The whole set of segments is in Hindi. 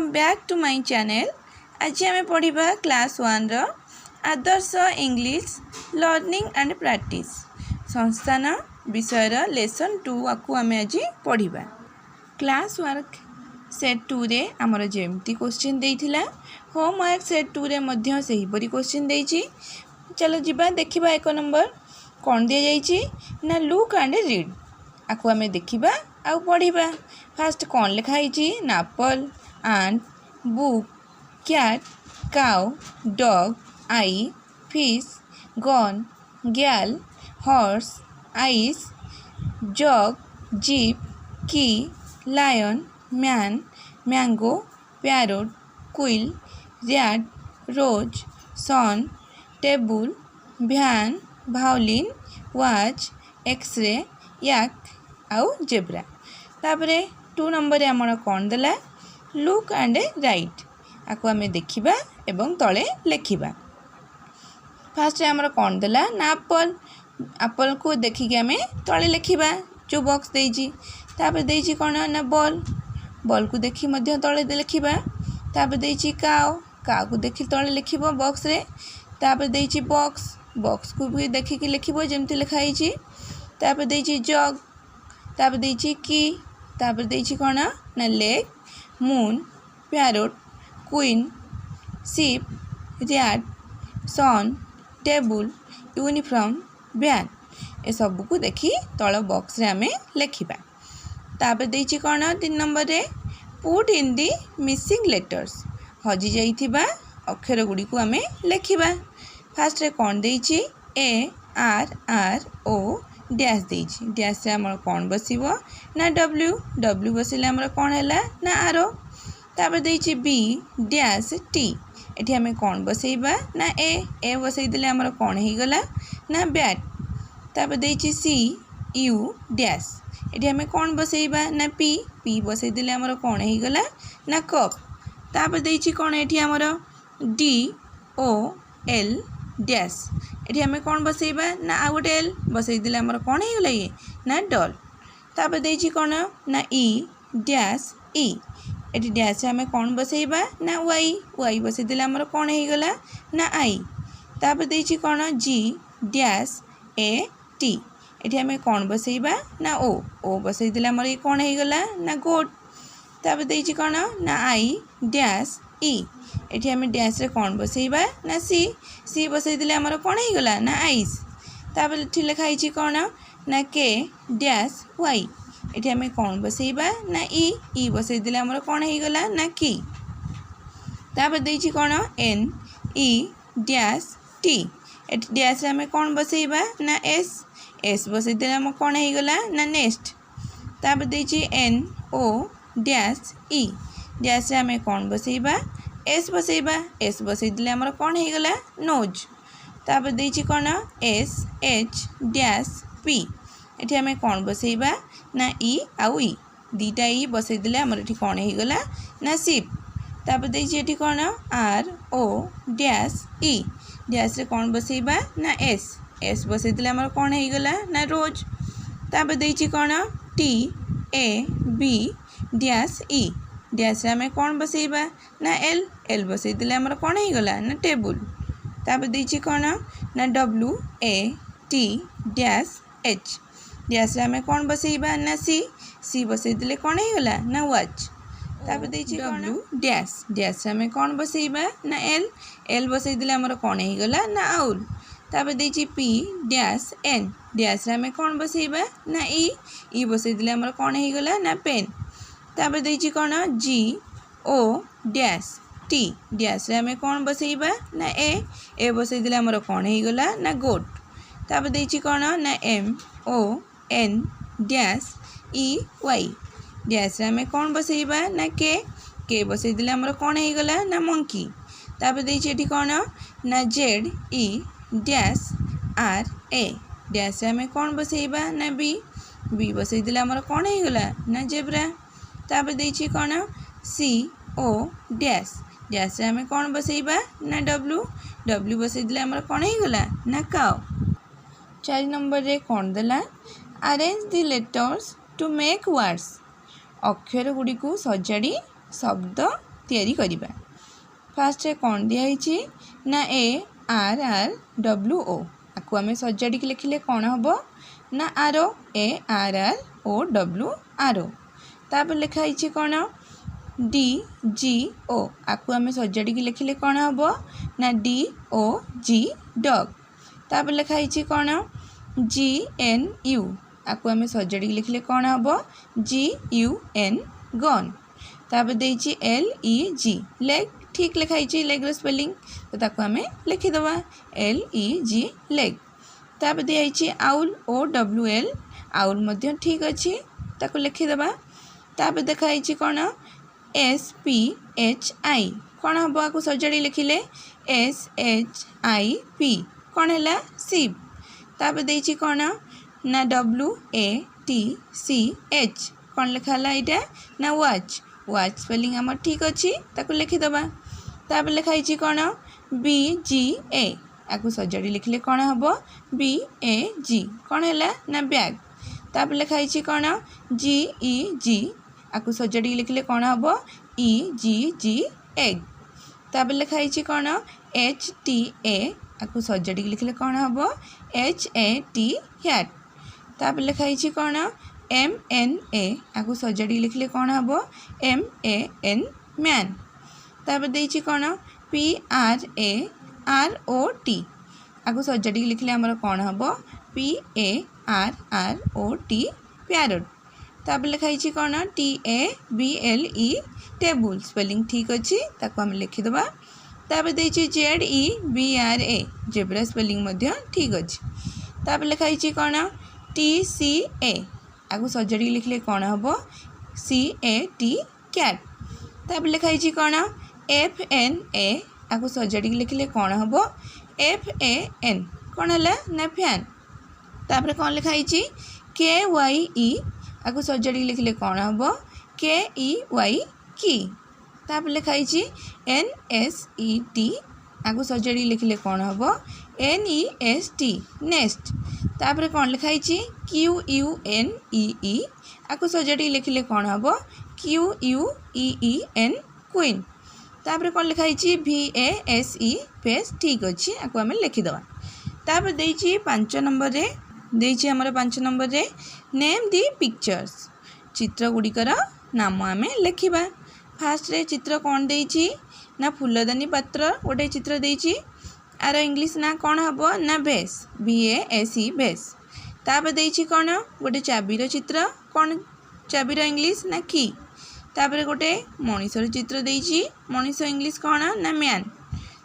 Welcome back to my channel. आज आम पढ़ा क्लास 1 रो Adarsh English learning and practice संस्थान विषय लेसन 2 को आम आज पढ़ा। क्लास वर्क सेट 2 रे आमर जेमती क्वेश्चन देइथिला होमवर्क सेट 2 रे मध्य सही परी क्वेश्चन देइछि। चलो जिबा देखिबा एक नंबर कौन दिया जाइछि ना लुक एंड रीड। आकु आम देखिबा आउ पढ़िबा। फास्ट कौन लिखाई ना apple, ant, book, cat, cow, dog, eye, fish, gun, girl, horse, ice, jug, jeep, key, lion, man, mango, parrot, quill, rat, rose, sun, table, van, violin, watch, x-ray, yak आउ जेब्रा। तापरे 2 नंबर रे हमर कोन देला लुक एंड राइट। आकु आमे देखिबा एवं तळे लेखिबा। फास्ट रे हमर कोन देला ना एप्पल। एप्पल को देखि के आमे तळे लेखिबा जो बॉक्स देइछि। तापर देइछि कोन ना बॉल। बॉल को देखि मध्य तळे लेखिबा। तापर देइछि काउ। काउ को देखि तळे लेखिबो बॉक्स रे। तापर देइछि बॉक्स। बॉक्स को भी देखि के लेखिबो जेमति लिखाइछि। तापर देइछि जग। तापर देइछि की। तापर देइछि कोन ना leg, moon, parrot, queen, ship, rat, sun, table, uniform, van. ए सब को देखि तळ बॉक्स रे आमे लेखिबा। तापर देइछि कोन 3 नंबर रे put in the missing letters. हजि जाइथिबा अक्षर गुडी को आमे लेखिबा। फास्ट रे कोन देइछि A R R O dash देइछि। डैश रे हमर कोन बसिबो ना डब्ल्यू। डब्ल्यू बसिले हमर कोन हैला ना आरो। तापर देइछि बी डैश टी। एठी हमें कोन बसैबा ना ए बसै दिले हमर कोन हे गला ना बैट। तापर देइछि सी यू डैश। एठी हमें कोन बसैबा ना पी बसै दिले हमर कोन हे गला ना कप। तापर देइछि कोन एठी हमर डी ओ एल डैश। एठी हमें कोन बसैबा ना आ गोटे एल बसै दिले हमर कोन हे गला ये ना डॉल। तापर देइछि कोन ना ई डैश ई। एठी डैश रे हमें कोन बसैबा ना वाई बसै दिले हमर कोन हे गला ना आई। तापर देइछि कोन जी डैश ए टी। एठी हमें कोन बसैबा ना ओ बसै दिले हमर ये कोन हे गला ना गोट। तापर देइछि कोन ना आई डैश ई। एठी हमें डैश रे कोन बसैबा ना सी बसै दिले हमर कोन हे गला ना आइस। तापर एठी लिखाइछि कोन ना के डैश वाई। एठी हमें कोन बसैबा ना ई बसै दिले हमर कोन हे गला ना की। तापर देइछि कोन एन ई डैश टी। एठी डैश रे हमें कोन बसैबा ना एस बसै दिले हमर कोन हे गला ना नेक्स्ट। तापर देइछि N O dash E. Dash रे हमें कोन बसैबा एस बसै दिले हमर कोन हे गला नोज। तापर देइछि कोन एस एच डैश पी। एठी हमें कोन बसैबा ना ई आउ ई। दीटा ई बसै दिले हमर एठी कोन हे गला ना शिप। तापर देइछि एठी कोन R O dash E. Dash रे कोन बसैबा ना एस बसै दिले हमर कोन हे गला ना रोज। तापर देइछि कोन T A B dash E. Dash रे हमें कोन बसैबा ना एल बसै दिले हमर कोन हे गला ना टेबल। तापर देइछि कोन ना W A T dash H. Dash रे हमें कोन बसैबा ना सी बसै दिले कोन हे गला ना वॉच। तापर देइछि डब्ल्यू डैश रे हमें कोन बसैबा ना एल बसै दिले हमर कोन हे गला ना आउल। तापर देइछि पी डैश एन। डैश रे हमें कोन बसैबा ना ई बसै दिले हमर कोन हे गला ना पेन। तापर देइछि कोन जी ओ डैश टी। डैश रे हमें कोन बसैबा ना ए बसै दिले हमर कोन हे गला ना गोट। तापर देइछि कोन ना M O N dash E Y. Dash रे हमें कोन बसैबा ना के बसै दिले हमर कोन हे गला ना मंकी। तापर देइछि एठी कोन ना Z E dash R A. Dash रे हमें कोन बसैबा ना बी बसै दिले हमर कोन हे गला ना जेब्रा। तापर देइछि कोन सी ओ डैश रे हमें कोन बसैबा ना डब्ल्यू बसै दिले हमर कोन हे गला ना काउ। 4 नंबर रे कोन देला arrange the letters to make words. अक्षर गुडी को सजाड़ी शब्द तैयारी करिबा। फास्ट कौन दिखाई ना ARRWO आपको आम सजाड़ी लिखिले कौन हम ना आरो ARROWO तापर लिखाई कौन DGO आपको आम सजाड़ी लिखिले कौन हम ना DOG डॉग। तापर लिखाई कौन GNU आपको आम सजाड़ी लिखिले कौन हम GUN गन। तापर देइछि LEG लेग ठीक लिखाई लेग स्पेलिंग तो ताको आम लिखिदबा LEG लेग। तापर दिखाई आउल OWL आउल मध्य ठीक अच्छी ताको लिखिदबा। तापर देखाई कौन SPHI कौन हम आपको सजाड़ी लिखिले SHIP कौन है शिप। तापर देइछि कौन ना WATCH कौन लिखाला यहाँ ना वाच वाच स्पेलिंग आम ठीक अच्छी ताको लिखिदबा। तापर लिखाई कौन BGA आपको सजाड़ी लिखिले कौन हम BAG कौन है ना बैग। तापर लिखाई कौन GEG आपको सजाड़ी लिखिले कौन हम EGG एग। तापर लिखाई कौन HTA आपको सजाड़ी लिखिले कौन हम HAT हैट। तापर लिखाई कौन MNA आपको सजाड़ी लिखिले कौन हम MAN मैन। तापर देइछि कौन PRAROT आपको सजाड़ी लिखिले आमर कौन हम PARROT पैरोट। तापर लिखाई कौन TABLE टेबुल स्पेलिंग ठीक अच्छी ताको आम लिखिदबा। तापर देइछि ZEBRA जेब्रा स्पेलिंग मध्य ठीक अच्छी। तापर लिखाई कौन TCA आपको सजाड़ी लिखिले कौन हम CAT कैट। तापर लिखाई कौन FNA आपको सजाड़ी लिखिले कौन हम FAN कौन है ना फैन। तापर कौन लिखाई KYE आपको सजाड़ी लिखिले कौन हम KEY की। तापर लिखाई NSET आपको सजाड़ी लिखिले कौन हम NEST नेस्ट। तापर कौन लिखाई QUNEE आपको सजाड़ी लिखिले कौन हम QUEEN क्वीन। तापर कौन लिखाई VASE फेस ठीक अच्छी आपको आम लिखिदबा। तापर देइछि 5 नंबर रे देइछि हमर 5 नंबर रे नेम दी पिक्चर्स चित्र गुड़िकर नाम आम लिखा। फास्ट रे चित्र कौन देइछि ना फूलदानी पात्र गोटे चित्र देइछि आर इंग्लिश ना कौन हम ना भेस VASE भेस। तापर देइछि कौन गोटे चाबीर चित्र कौन चाबीर इंग्लिश ना की। तापर गोटे मनीषर चित्र देइछि मनीष इंग्लिश कौन ना मैन।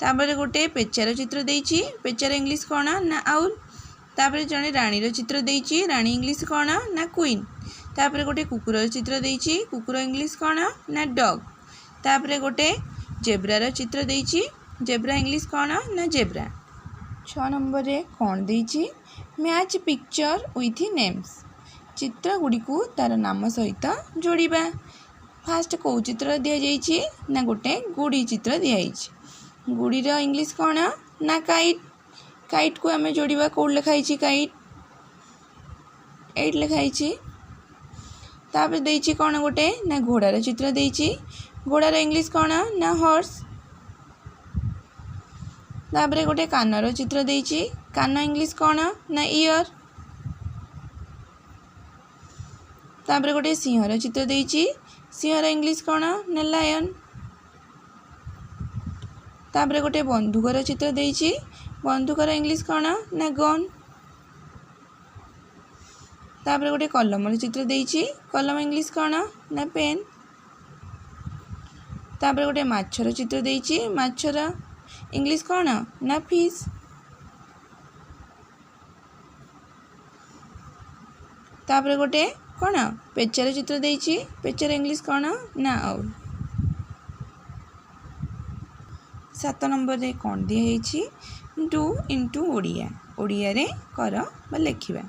तापर गोटे पेचार चित्र देइछि पेचार इंग्लिश कौन ना आउल। तापर जड़े रानीर चित्र देइछि रानी इंग्लिश कौन ना क्वीन। तापर गोटे कुकुर चित्र देइछि कुकुर इंग्लिश कौन ना डॉग। तापर गोटे जेब्रार चित्र देइछि जेब्रा इंग्लिश कौन ना जेब्रा। 6 नंबर रे कौन देइछि मैच पिक्चर विथ नेम्स चित्र गुड़ी को तार नाम सहित जोड़िबा। फास्ट कौ चित्र दि जाइछि ना गोटे गुड़ी चित्र दि जाइछि गुड़ीर इंग्लिश कौन ना काइट। काइट को आम जोड़िबा कौन लिखाई काइट 8 लिखाई। तापर देइछि कौन गोटे ना घोड़ार चित्र देइछि घोड़ार इंग्लिश कौन ना हॉर्स। तापर गोटे कानर चित्र देइछि कान इंग्लिश कौन ना ईयर। तापर गोटे सिंहर चित्र देइछि सिंहर इंग्लिश कौन ना लायन। तापर गोटे बंदूकर चित्र देइछि बंदूकर इंग्लिश कौन ना गन। तापर गोटे कलमर चित्र देइछि कलम इंग्लिश कौन ना पेन। तापर गोटे माछर चित्र देइछि माछर इंग्लिश कौन ना फिश। तापर गोटे कौन पेचार चित्र देइछि पेचार इंग्लिश कौन ना आउल। 7 नंबर रे कौन दिखाई डू इंटू ओडिया ओडिया रे कर बा लिखा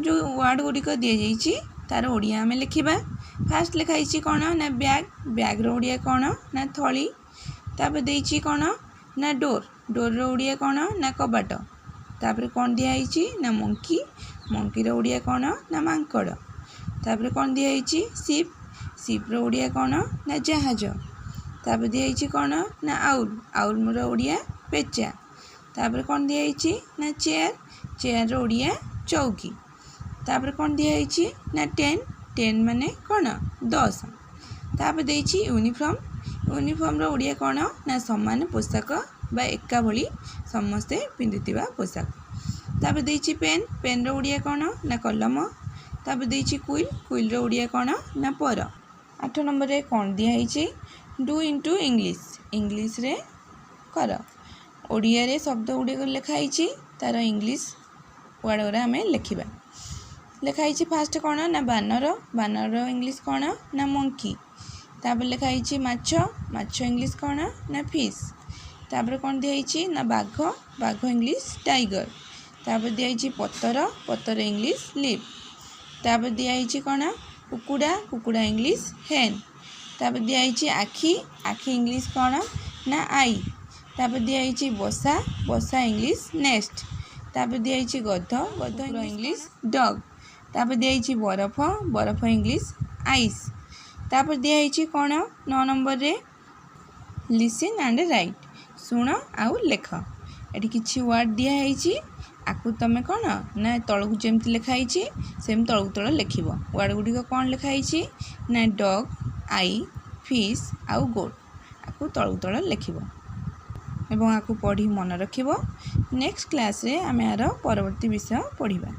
जो वर्ड गुड़िक दि जाइए तार ओडिया आम लिखा। फास्ट लिखाई कौन ना बैग बैग रो ओडिया कौन ना थली। तापर देइछि कौन ना डोर डोर रो ओडिया कौन ना कबाट। तापर कौन दिखाई ना मंकी मंकी रो ओडिया कौन ना मांकड़। तापर कौन दिखाई शिप शिप रो ओडिया कौन ना जहाज। तापर दिखाई कौन ना आउल आउल मोर ओडिया पेचा तापर कौन दिखाई ना चेयर चेयर ओडिया चौकी तापर कौन दिखाई ना टेन टेन माने कौन 10 तापर देछि यूनिफॉर्म यूनिफॉर्म रो ओडिया कौन ना समान पोशाक बा एका भली समस्ते पिंधुथिबा पोशाक तापर देछि पेन पेन रो ओडिया कौन ना कलम तापर देछि क्विल क्विल रो ओडिया कौन ना पर 8 नंबर रे कौन दिखाई डू इनटू इंग्लिश इंग्लिश रे कर ओडिया रे शब्द गुड़िक लिखाई तार इंग्लिश वर्ड गुरा आम लिखा लिखाई फास्ट कौन ना बानर बानर इंग्लिश कौन ना मंकी तापर लिखाई माछ माछ इंग्लिश कौन ना फिश तापर कौन दिखाई ना बाघ बाघ इंग्लिश टाइगर तापर दिखाई पतर पतर इंग्लिश लीफ तापर दिखाई कौन कुकुड़ा कुकुड़ा इंग्लिश हेन तापर दिखाई आखि आखि इंग्लिश कौन ना आई तापर दिखाई बसा बसा इंग्लिश नेस्ट तापर दिखाई गध गध इंग्लिश डग तापर दिखाई बरफ बरफ इंग्लिश आइस तापर दिखाई कौन 9 नंबर रे लिसन एंड राइट शुण आउ लेख एटी किछि वर्ड दिखाई आकु तमें कौन ना तलकू जमती लिखाई सेम तलकू तल लिख वर्ड गुड़िक कौन लिखाई ना डग आई फिश आउ गोट आकु तलकू तल लिख एवं आकु पढ़ी मन रखिबो नेक्स्ट क्लास रे आमे आरो परवर्ती विषय पढ़िबा।